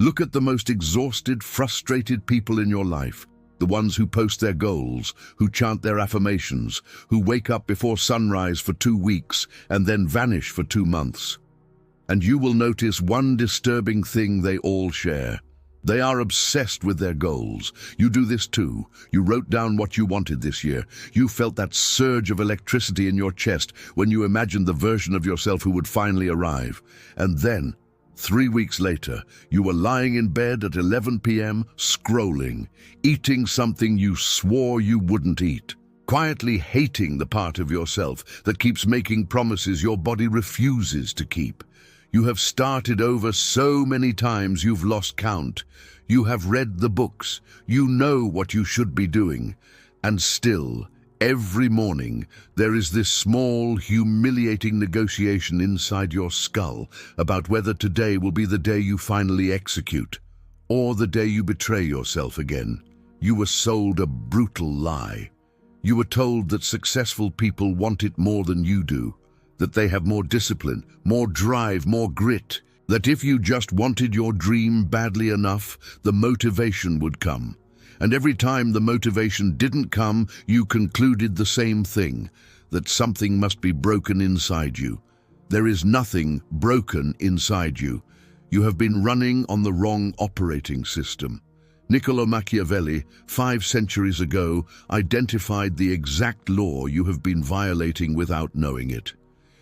Look at the most exhausted, frustrated people in your life. The ones who post their goals, who chant their affirmations, who wake up before sunrise for 2 weeks and then vanish for 2 months. And you will notice one disturbing thing they all share. They are obsessed with their goals. You do this too. You wrote down what you wanted this year. You felt that surge of electricity in your chest when you imagined the version of yourself who would finally arrive. And then, 3 weeks later, you were lying in bed at 11 p.m., scrolling, eating something you swore you wouldn't eat, quietly hating the part of yourself that keeps making promises your body refuses to keep. You have started over so many times you've lost count. You have read the books. You know what you should be doing. And still, every morning, there is this small, humiliating negotiation inside your skull about whether today will be the day you finally execute, or the day you betray yourself again. You were sold a brutal lie. You were told that successful people want it more than you do, that they have more discipline, more drive, more grit, that if you just wanted your dream badly enough, the motivation would come. And every time the motivation didn't come, you concluded the same thing, that something must be broken inside you. There is nothing broken inside you. You have been running on the wrong operating system. Niccolò Machiavelli, 5 centuries ago, identified the exact law you have been violating without knowing it.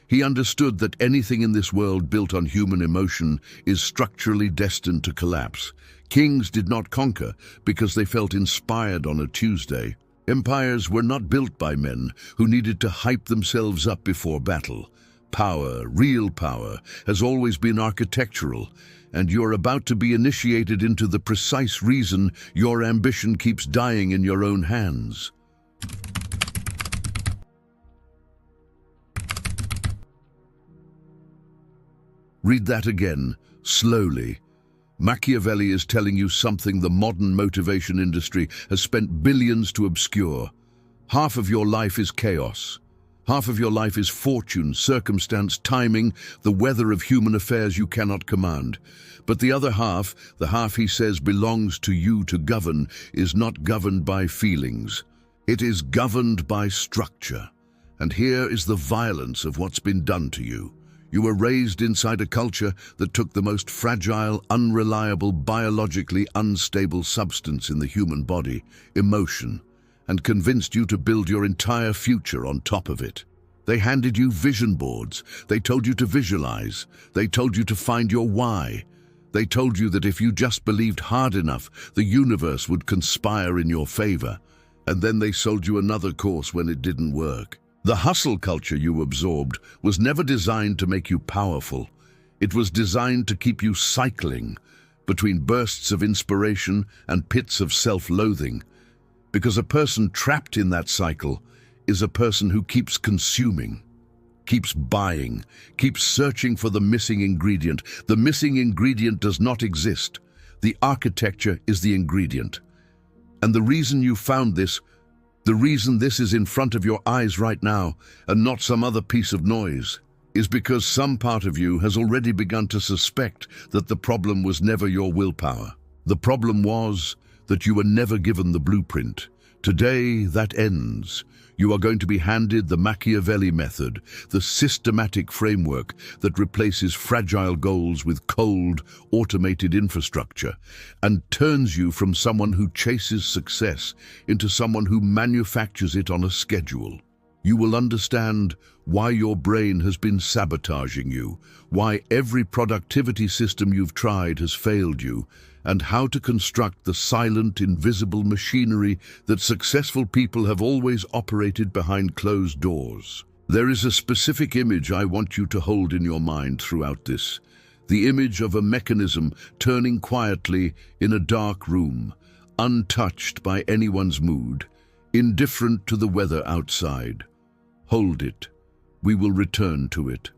He understood that anything in this world built on human emotion is structurally destined to collapse. Kings did not conquer because they felt inspired on a Tuesday. Empires were not built by men who needed to hype themselves up before battle. Power, real power, has always been architectural, and you're about to be initiated into the precise reason your ambition keeps dying in your own hands. Read that again, slowly. Machiavelli is telling you something the modern motivation industry has spent billions to obscure. Half of your life is chaos. Half of your life is fortune, circumstance, timing, the weather of human affairs you cannot command. But the other half, the half he says belongs to you to govern, is not governed by feelings. It is governed by structure. And here is the violence of what's been done to you. You were raised inside a culture that took the most fragile, unreliable, biologically unstable substance in the human body, emotion, and convinced you to build your entire future on top of it. They handed you vision boards. They told you to visualize. They told you to find your why. They told you that if you just believed hard enough, the universe would conspire in your favor. And then they sold you another course when it didn't work. The hustle culture you absorbed was never designed to make you powerful. It was designed to keep you cycling between bursts of inspiration and pits of self-loathing. Because a person trapped in that cycle is a person who keeps consuming, keeps buying, keeps searching for the missing ingredient. The missing ingredient does not exist. The architecture is the ingredient. And the reason you found this, the reason this is in front of your eyes right now and not some other piece of noise, is because some part of you has already begun to suspect that the problem was never your willpower. The problem was that you were never given the blueprint. Today, that ends. You are going to be handed the Machiavelli Method, the systematic framework that replaces fragile goals with cold, automated infrastructure and turns you from someone who chases success into someone who manufactures it on a schedule. You will understand why your brain has been sabotaging you, why every productivity system you've tried has failed you, and how to construct the silent, invisible machinery that successful people have always operated behind closed doors. There is a specific image I want you to hold in your mind throughout this. The image of a mechanism turning quietly in a dark room, untouched by anyone's mood, indifferent to the weather outside. Hold it. We will return to it.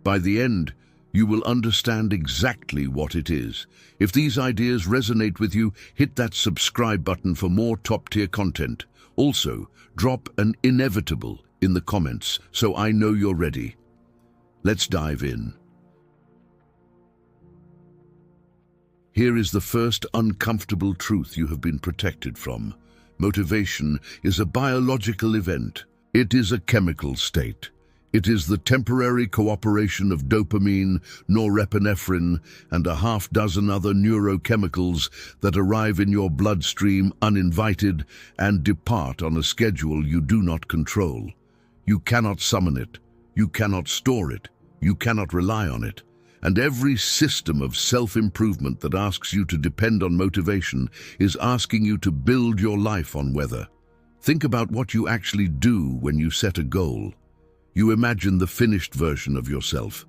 By the end, you will understand exactly what it is. If these ideas resonate with you, hit that subscribe button for more top-tier content. Also, drop an inevitable in the comments so I know you're ready. Let's dive in. Here is the first uncomfortable truth you have been protected from. Motivation is a biological event. It is a chemical state. It is the temporary cooperation of dopamine, norepinephrine, and a half dozen other neurochemicals that arrive in your bloodstream uninvited and depart on a schedule you do not control. You cannot summon it. You cannot store it. You cannot rely on it. And every system of self-improvement that asks you to depend on motivation is asking you to build your life on weather. Think about what you actually do when you set a goal. You imagine the finished version of yourself.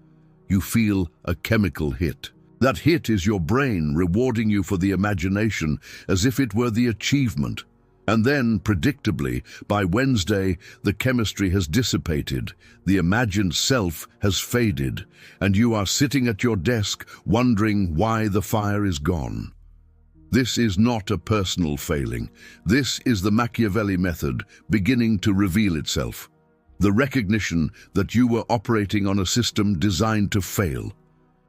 You feel a chemical hit. That hit is your brain rewarding you for the imagination as if it were the achievement. And then, predictably, by Wednesday, the chemistry has dissipated, the imagined self has faded, and you are sitting at your desk wondering why the fire is gone. This is not a personal failing. This is the Machiavelli Method beginning to reveal itself. The recognition that you were operating on a system designed to fail.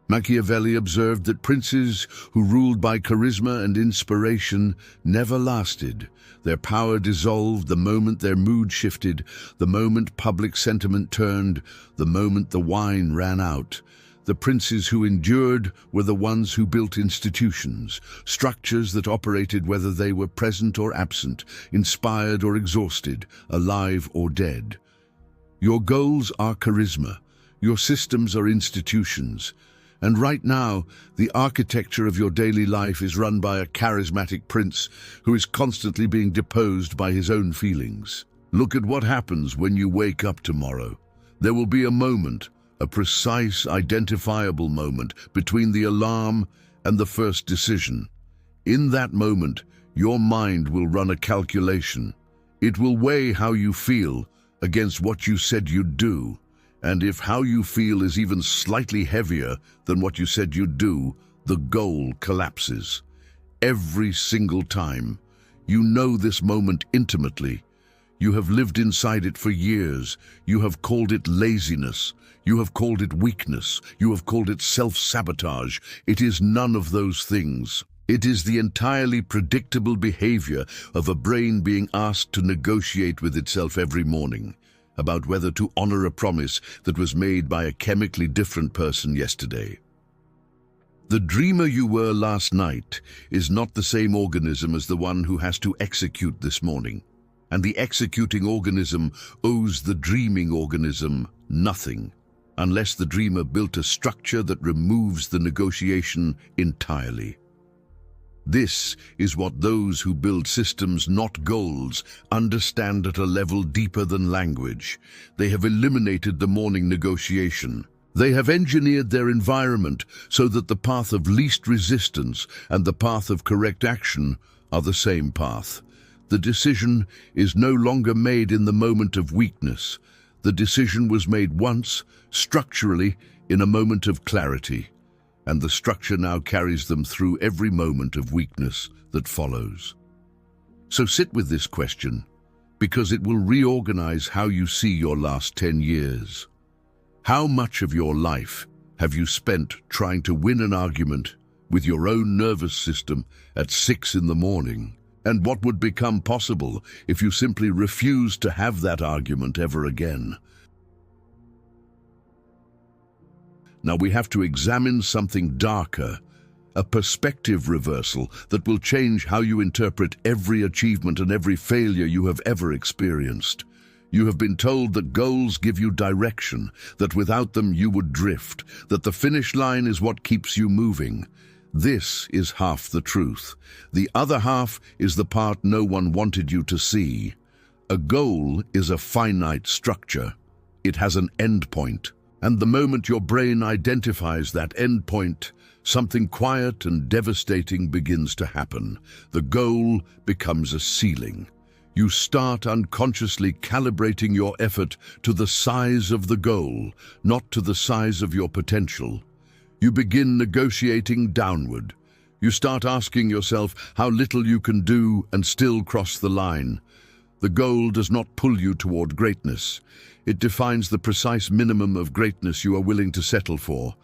Machiavelli observed that princes who ruled by charisma and inspiration never lasted. Their power dissolved the moment their mood shifted, the moment public sentiment turned, the moment the wine ran out. The princes who endured were the ones who built institutions, structures that operated whether they were present or absent, inspired or exhausted, alive or dead. Your goals are charisma. Your systems are institutions. And right now, the architecture of your daily life is run by a charismatic prince who is constantly being deposed by his own feelings. Look at what happens when you wake up tomorrow. There will be a moment, a precise, identifiable moment between the alarm and the first decision. In that moment, your mind will run a calculation. It will weigh how you feel against what you said you'd do. And if how you feel is even slightly heavier than what you said you'd do, the goal collapses. Every single time. You know this moment intimately. You have lived inside it for years. You have called it laziness. You have called it weakness. You have called it self-sabotage. It is none of those things. It is the entirely predictable behavior of a brain being asked to negotiate with itself every morning about whether to honor a promise that was made by a chemically different person yesterday. The dreamer you were last night is not the same organism as the one who has to execute this morning. And the executing organism owes the dreaming organism nothing, unless the dreamer built a structure that removes the negotiation entirely. This is what those who build systems, not goals, understand at a level deeper than language. They have eliminated the morning negotiation. They have engineered their environment so that the path of least resistance and the path of correct action are the same path. The decision is no longer made in the moment of weakness. The decision was made once, structurally, in a moment of clarity. And the structure now carries them through every moment of weakness that follows. So sit with this question, because it will reorganize how you see your last 10 years. How much of your life have you spent trying to win an argument with your own nervous system at 6 in the morning? And what would become possible if you simply refused to have that argument ever again? Now we have to examine something darker, a perspective reversal that will change how you interpret every achievement and every failure you have ever experienced. You have been told that goals give you direction, that without them you would drift, that the finish line is what keeps you moving. This is half the truth. The other half is the part no one wanted you to see. A goal is a finite structure. It has an endpoint. And the moment your brain identifies that endpoint, something quiet and devastating begins to happen. The goal becomes a ceiling. You start unconsciously calibrating your effort to the size of the goal, not to the size of your potential. You begin negotiating downward. You start asking yourself how little you can do and still cross the line. The goal does not pull you toward greatness. It defines the precise minimum of greatness you are willing to settle for.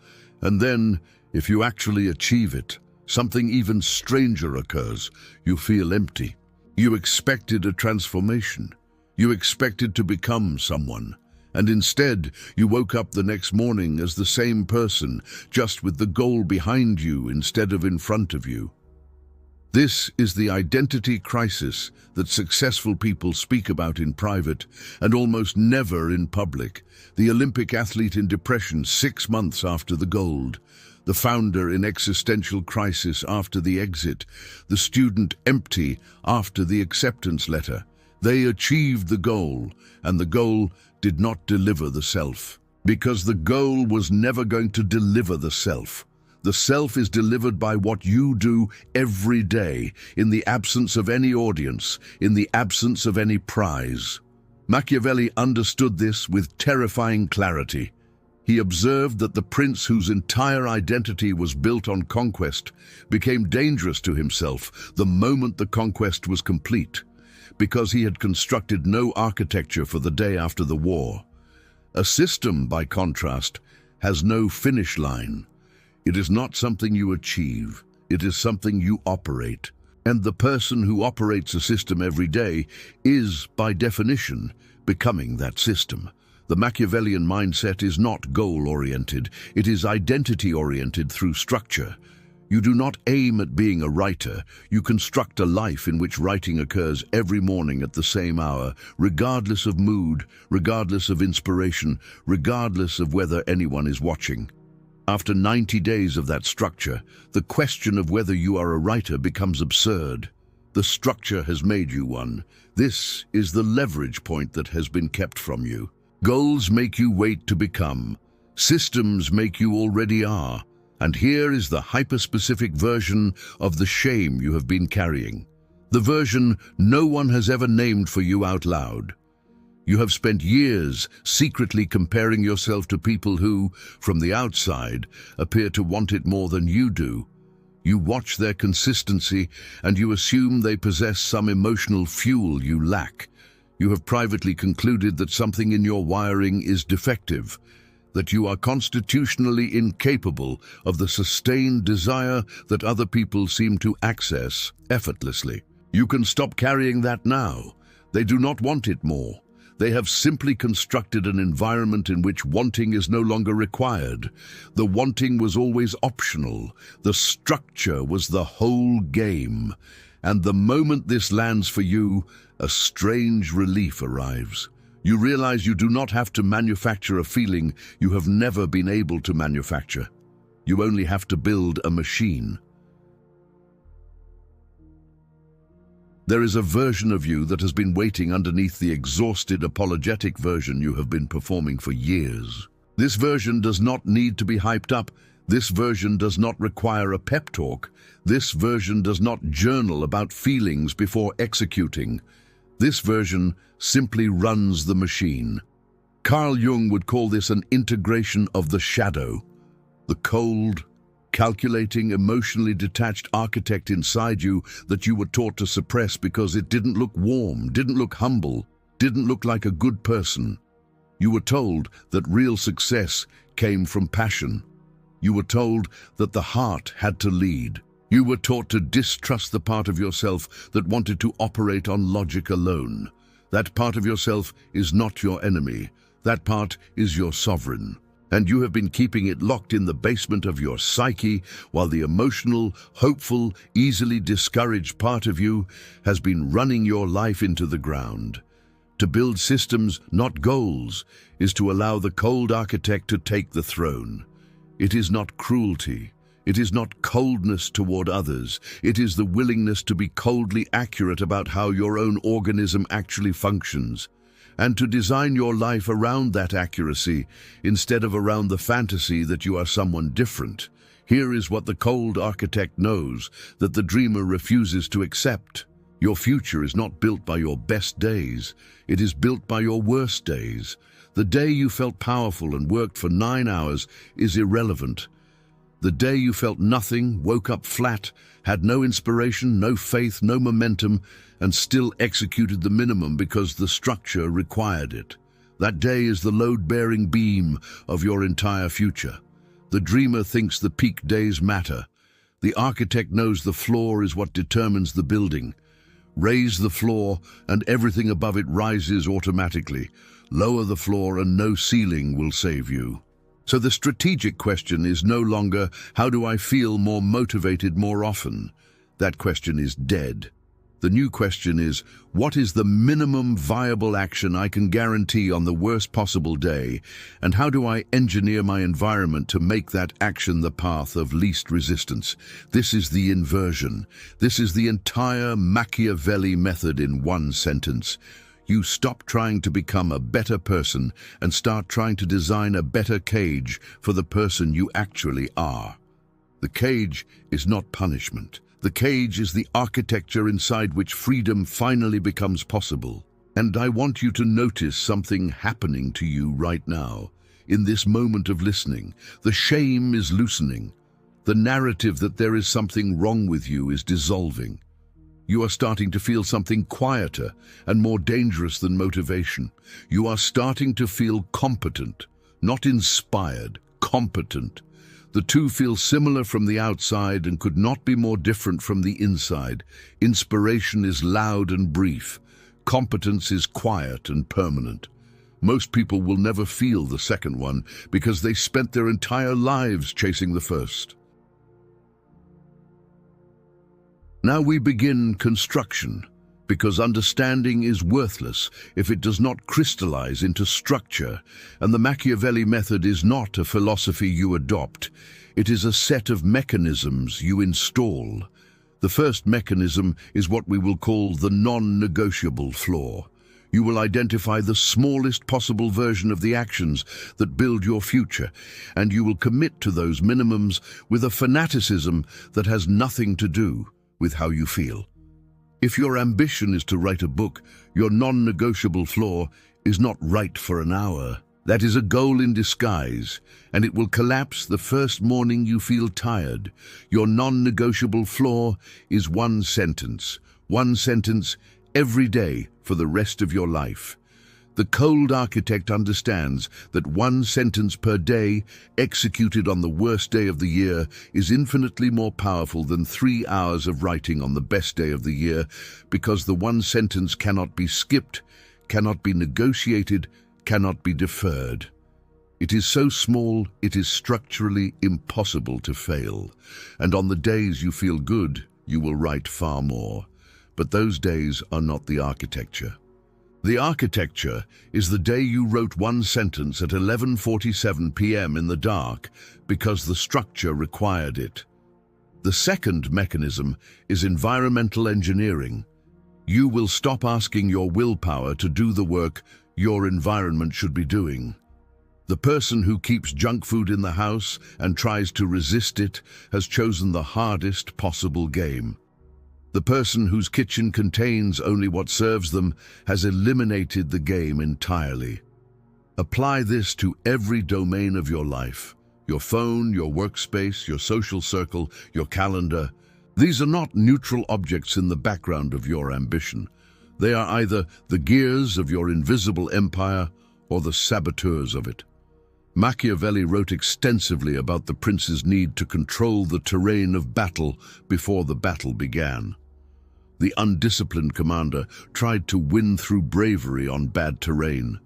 And then, if you actually achieve it, something even stranger occurs. You feel empty. You expected a transformation. You expected to become someone. And instead, you woke up the next morning as the same person, just with the goal behind you instead of in front of you. This is the identity crisis that successful people speak about in private and almost never in public. The Olympic athlete in depression 6 months after the gold, the founder in existential crisis after the exit, the student empty after the acceptance letter. They achieved the goal, and the goal did not deliver the self. Because the goal was never going to deliver the self. The self is delivered by what you do every day, in the absence of any audience, in the absence of any prize. Machiavelli understood this with terrifying clarity. He observed that the prince whose entire identity was built on conquest became dangerous to himself the moment the conquest was complete, because he had constructed no architecture for the day after the war. A system, by contrast, has no finish line. It is not something you achieve, it is something you operate. And the person who operates a system every day is, by definition, becoming that system. The Machiavellian mindset is not goal-oriented, it is identity-oriented through structure. You do not aim at being a writer, you construct a life in which writing occurs every morning at the same hour, regardless of mood, regardless of inspiration, regardless of whether anyone is watching. After 90 days of that structure, the question of whether you are a writer becomes absurd. The structure has made you one. This is the leverage point that has been kept from you. Goals make you wait to become. Systems make you already are. And here is the hyper-specific version of the shame you have been carrying. The version no one has ever named for you out loud. You have spent years secretly comparing yourself to people who, from the outside, appear to want it more than you do. You watch their consistency and you assume they possess some emotional fuel you lack. You have privately concluded that something in your wiring is defective, that you are constitutionally incapable of the sustained desire that other people seem to access effortlessly. You can stop carrying that now. They do not want it more. They have simply constructed an environment in which wanting is no longer required. The wanting was always optional. The structure was the whole game. And the moment this lands for you, a strange relief arrives. You realize you do not have to manufacture a feeling you have never been able to manufacture. You only have to build a machine. There is a version of you that has been waiting underneath the exhausted, apologetic version you have been performing for years. This version does not need to be hyped up. This version does not require a pep talk. This version does not journal about feelings before executing. This version simply runs the machine. Carl Jung would call this an integration of the shadow, the cold, calculating, emotionally detached architect inside you that you were taught to suppress because it didn't look warm, didn't look humble, didn't look like a good person. You were told that real success came from passion. You were told that the heart had to lead. You were taught to distrust the part of yourself that wanted to operate on logic alone. That part of yourself is not your enemy. That part is your sovereign. And you have been keeping it locked in the basement of your psyche while the emotional, hopeful, easily discouraged part of you has been running your life into the ground. To build systems, not goals, is to allow the cold architect to take the throne. It is not cruelty. It is not coldness toward others. It is the willingness to be coldly accurate about how your own organism actually functions, and to design your life around that accuracy instead of around the fantasy that you are someone different. Here is what the cold architect knows that the dreamer refuses to accept. Your future is not built by your best days. It is built by your worst days. The day you felt powerful and worked for 9 hours is irrelevant. The day you felt nothing, woke up flat, had no inspiration, no faith, no momentum, and still executed the minimum because the structure required it. That day is the load-bearing beam of your entire future. The dreamer thinks the peak days matter. The architect knows the floor is what determines the building. Raise the floor and everything above it rises automatically. Lower the floor and no ceiling will save you. So the strategic question is no longer, how do I feel more motivated more often? That question is dead. The new question is, what is the minimum viable action I can guarantee on the worst possible day, and how do I engineer my environment to make that action the path of least resistance? This is the inversion. This is the entire Machiavelli method in one sentence. You stop trying to become a better person and start trying to design a better cage for the person you actually are. The cage is not punishment. The cage is the architecture inside which freedom finally becomes possible. And I want you to notice something happening to you right now. In this moment of listening, the shame is loosening. The narrative that there is something wrong with you is dissolving. You are starting to feel something quieter and more dangerous than motivation. You are starting to feel competent, not inspired, competent. The two feel similar from the outside and could not be more different from the inside. Inspiration is loud and brief. Competence is quiet and permanent. Most people will never feel the second one because they spent their entire lives chasing the first. Now we begin construction, because understanding is worthless if it does not crystallize into structure, and the Machiavelli method is not a philosophy you adopt. It is a set of mechanisms you install. The first mechanism is what we will call the non-negotiable flaw. You will identify the smallest possible version of the actions that build your future, and you will commit to those minimums with a fanaticism that has nothing to do with how you feel. If your ambition is to write a book, your non-negotiable flaw is not write for an hour. That is a goal in disguise, and it will collapse the first morning you feel tired. Your non-negotiable flaw is one sentence every day for the rest of your life. The cold architect understands that one sentence per day, executed on the worst day of the year, is infinitely more powerful than 3 hours of writing on the best day of the year, because the one sentence cannot be skipped, cannot be negotiated, cannot be deferred. It is so small, it is structurally impossible to fail. And on the days you feel good, you will write far more. But those days are not the architecture. The architecture is the day you wrote one sentence at 11:47 p.m. in the dark because the structure required it. The second mechanism is environmental engineering. You will stop asking your willpower to do the work your environment should be doing. The person who keeps junk food in the house and tries to resist it has chosen the hardest possible game. The person whose kitchen contains only what serves them has eliminated the game entirely. Apply this to every domain of your life. Your phone, your workspace, your social circle, your calendar. These are not neutral objects in the background of your ambition. They are either the gears of your invisible empire or the saboteurs of it. Machiavelli wrote extensively about the prince's need to control the terrain of battle before the battle began. The undisciplined commander tried to win through bravery on bad terrain.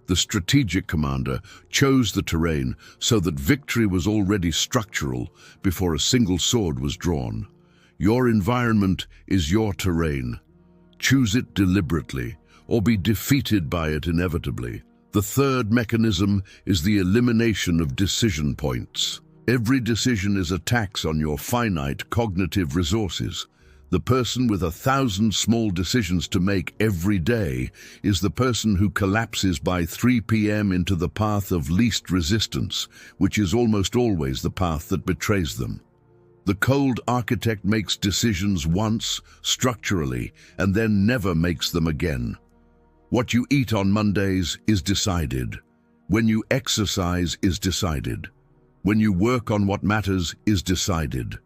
The strategic commander chose the terrain so that victory was already structural before a single sword was drawn. Your environment is your terrain. Choose it deliberately, or be defeated by it inevitably. The third mechanism is the elimination of decision points. Every decision is a tax on your finite cognitive resources. The person with 1,000 small decisions to make every day is the person who collapses by 3 p.m. into the path of least resistance, which is almost always the path that betrays them. The cold architect makes decisions once, structurally, and then never makes them again. What you eat on Mondays is decided. When you exercise is decided. When you work on what matters is decided.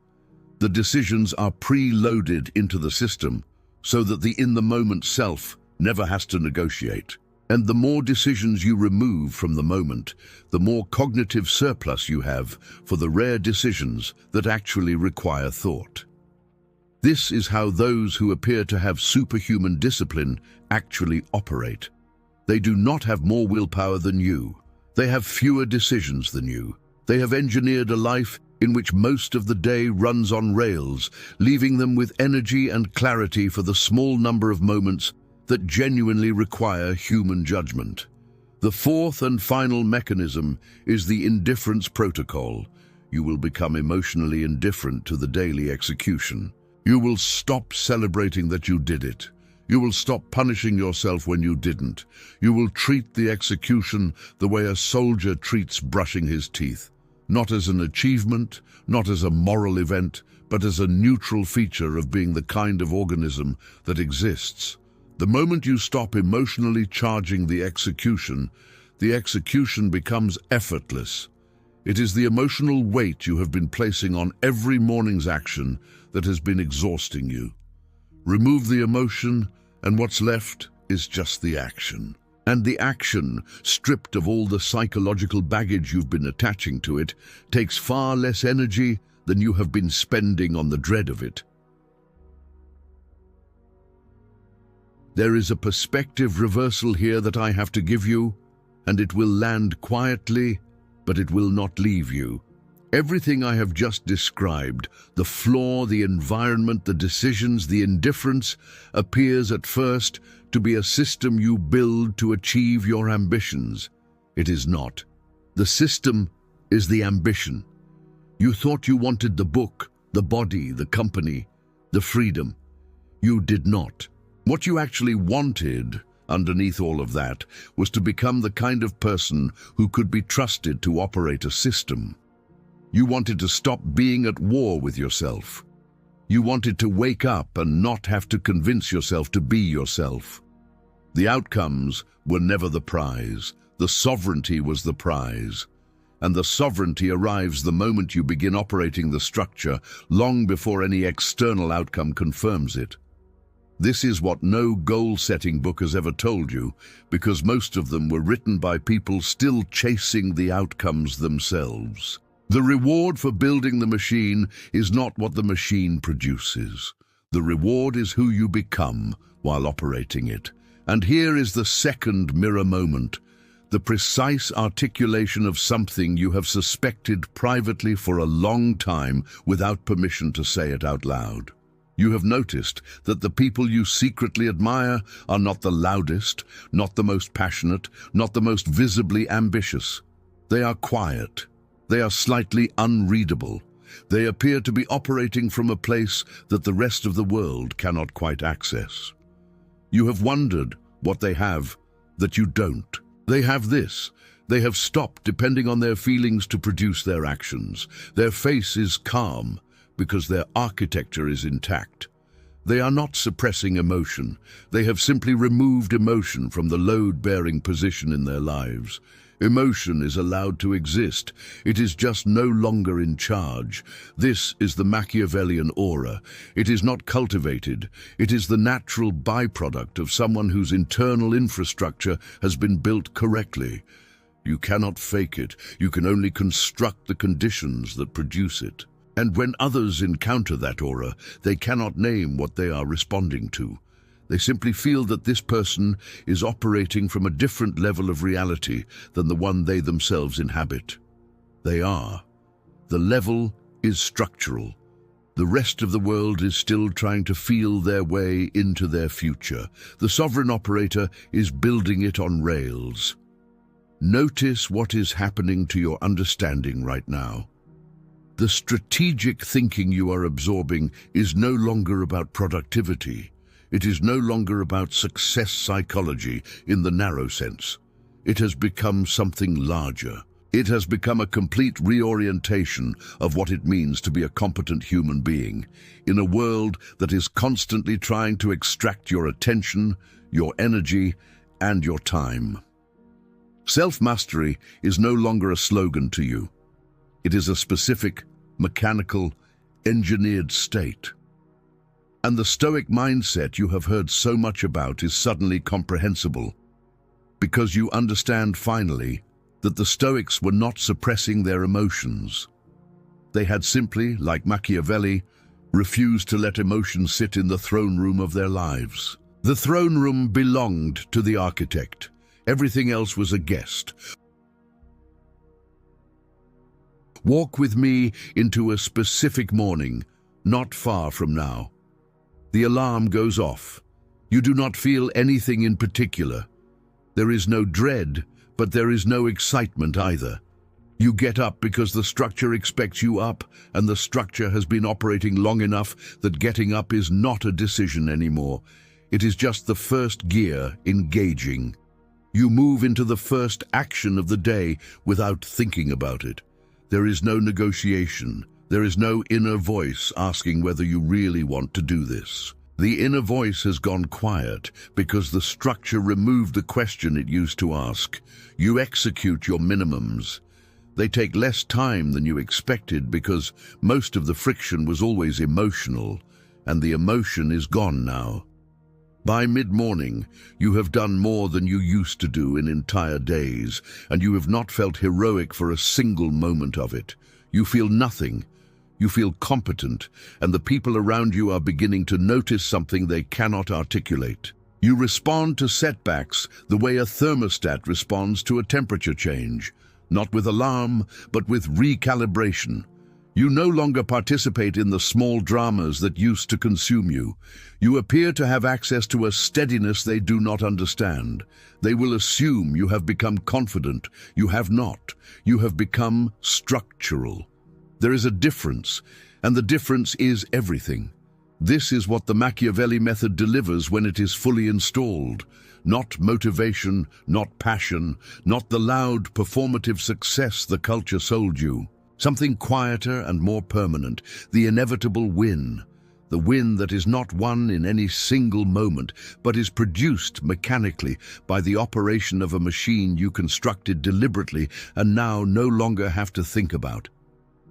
The decisions are pre-loaded into the system so that the in-the-moment self never has to negotiate. And the more decisions you remove from the moment, the more cognitive surplus you have for the rare decisions that actually require thought. This is how those who appear to have superhuman discipline actually operate. They do not have more willpower than you. They have fewer decisions than you. They have engineered a life in which most of the day runs on rails, leaving them with energy and clarity for the small number of moments that genuinely require human judgment. The fourth and final mechanism is the indifference protocol. You will become emotionally indifferent to the daily execution. You will stop celebrating that you did it. You will stop punishing yourself when you didn't. You will treat the execution the way a soldier treats brushing his teeth. Not as an achievement, not as a moral event, but as a neutral feature of being the kind of organism that exists. The moment you stop emotionally charging the execution becomes effortless. It is the emotional weight you have been placing on every morning's action that has been exhausting you. Remove the emotion, and what's left is just the action. And the action, stripped of all the psychological baggage you've been attaching to it, takes far less energy than you have been spending on the dread of it. There is a perspective reversal here that I have to give you, and it will land quietly, but it will not leave you. Everything I have just described, the flaw, the environment, the decisions, the indifference, appears at first to be a system you build to achieve your ambitions. It is not. The system is the ambition. You thought you wanted the book, the body, the company, the freedom. You did not. What you actually wanted, underneath all of that, was to become the kind of person who could be trusted to operate a system. You wanted to stop being at war with yourself. You wanted to wake up and not have to convince yourself to be yourself. The outcomes were never the prize. The sovereignty was the prize. And the sovereignty arrives the moment you begin operating the structure, long before any external outcome confirms it. This is what no goal-setting book has ever told you, because most of them were written by people still chasing the outcomes themselves. The reward for building the machine is not what the machine produces. The reward is who you become while operating it. And here is the second mirror moment, the precise articulation of something you have suspected privately for a long time without permission to say it out loud. You have noticed that the people you secretly admire are not the loudest, not the most passionate, not the most visibly ambitious. They are quiet. They are slightly unreadable. They appear to be operating from a place that the rest of the world cannot quite access. You have wondered what they have that you don't. They have this. They have stopped depending on their feelings to produce their actions. Their face is calm because their architecture is intact. They are not suppressing emotion. They have simply removed emotion from the load-bearing position in their lives. Emotion is allowed to exist. It is just no longer in charge. This is the Machiavellian aura. It is not cultivated. It is the natural byproduct of someone whose internal infrastructure has been built correctly. You cannot fake it. You can only construct the conditions that produce it. And when others encounter that aura, they cannot name what they are responding to. They simply feel that this person is operating from a different level of reality than the one they themselves inhabit. They are. The level is structural. The rest of the world is still trying to feel their way into their future. The sovereign operator is building it on rails. Notice what is happening to your understanding right now. The strategic thinking you are absorbing is no longer about productivity. It is no longer about success psychology in the narrow sense. It has become something larger. It has become a complete reorientation of what it means to be a competent human being in a world that is constantly trying to extract your attention, your energy, and your time. Self-mastery is no longer a slogan to you. It is a specific, mechanical, engineered state. And the stoic mindset you have heard so much about is suddenly comprehensible. Because you understand finally that the Stoics were not suppressing their emotions. They had simply, like Machiavelli, refused to let emotions sit in the throne room of their lives. The throne room belonged to the architect. Everything else was a guest. Walk with me into a specific morning, not far from now. The alarm goes off. You do not feel anything in particular. There is no dread, but there is no excitement either. You get up because the structure expects you up, and the structure has been operating long enough that getting up is not a decision anymore. It is just the first gear engaging. You move into the first action of the day without thinking about it. There is no negotiation. There is no inner voice asking whether you really want to do this. The inner voice has gone quiet because the structure removed the question it used to ask. You execute your minimums. They take less time than you expected because most of the friction was always emotional, and the emotion is gone now. By mid-morning, you have done more than you used to do in entire days, and you have not felt heroic for a single moment of it. You feel nothing. You feel competent, and the people around you are beginning to notice something they cannot articulate. You respond to setbacks the way a thermostat responds to a temperature change, not with alarm, but with recalibration. You no longer participate in the small dramas that used to consume you. You appear to have access to a steadiness they do not understand. They will assume you have become confident. You have not. You have become structural. There is a difference, and the difference is everything. This is what the Machiavelli Method delivers when it is fully installed. Not motivation, not passion, not the loud, performative success the culture sold you. Something quieter and more permanent, the inevitable win. The win that is not won in any single moment, but is produced mechanically by the operation of a machine you constructed deliberately and now no longer have to think about.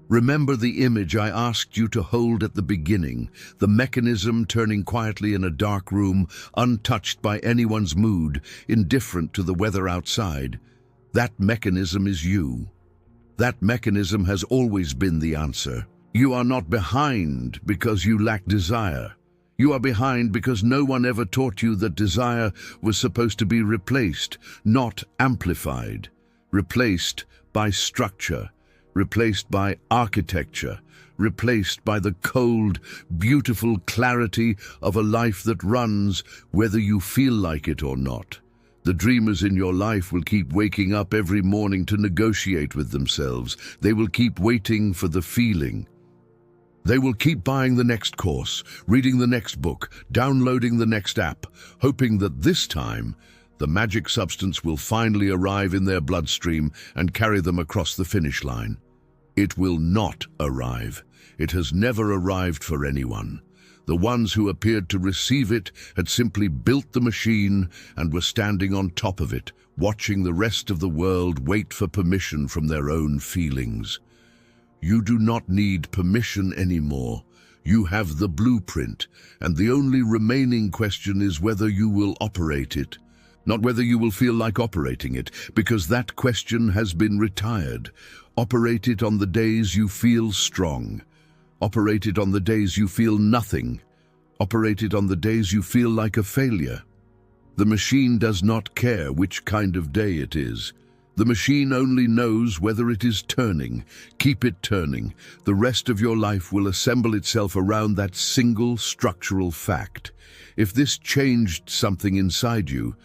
Remember the image I asked you to hold at the beginning, the mechanism turning quietly in a dark room, untouched by anyone's mood, indifferent to the weather outside. That mechanism is you. That mechanism has always been the answer. You are not behind because you lack desire. You are behind because no one ever taught you that desire was supposed to be replaced, not amplified. Replaced by structure. Replaced by architecture, replaced by the cold, beautiful clarity of a life that runs whether you feel like it or not. The dreamers in your life will keep waking up every morning to negotiate with themselves. They will keep waiting for the feeling. They will keep buying the next course, reading the next book, downloading the next app, hoping that this time the magic substance will finally arrive in their bloodstream and carry them across the finish line. It will not arrive. It has never arrived for anyone. The ones who appeared to receive it had simply built the machine and were standing on top of it, watching the rest of the world wait for permission from their own feelings. You do not need permission anymore. You have the blueprint, and the only remaining question is whether you will operate it. Not whether you will feel like operating it, because that question has been retired. Operate it on the days you feel strong. Operate it on the days you feel nothing. Operate it on the days you feel like a failure. The machine does not care which kind of day it is. The machine only knows whether it is turning. Keep it turning. The rest of your life will assemble itself around that single structural fact. If this changed something inside you,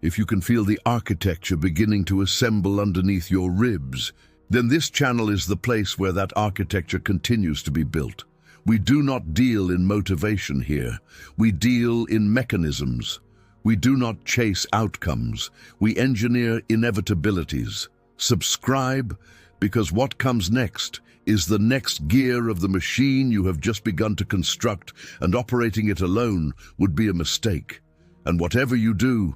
if you can feel the architecture beginning to assemble underneath your ribs, then this channel is the place where that architecture continues to be built. We do not deal in motivation here. We deal in mechanisms. We do not chase outcomes. We engineer inevitabilities. Subscribe, because what comes next is the next gear of the machine you have just begun to construct, and operating it alone would be a mistake. And whatever you do,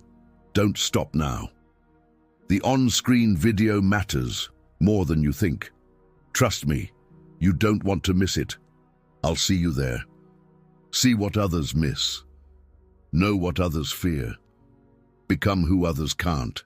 don't stop now. The on-screen video matters more than you think. Trust me, you don't want to miss it. I'll see you there. See what others miss. Know what others fear. Become who others can't.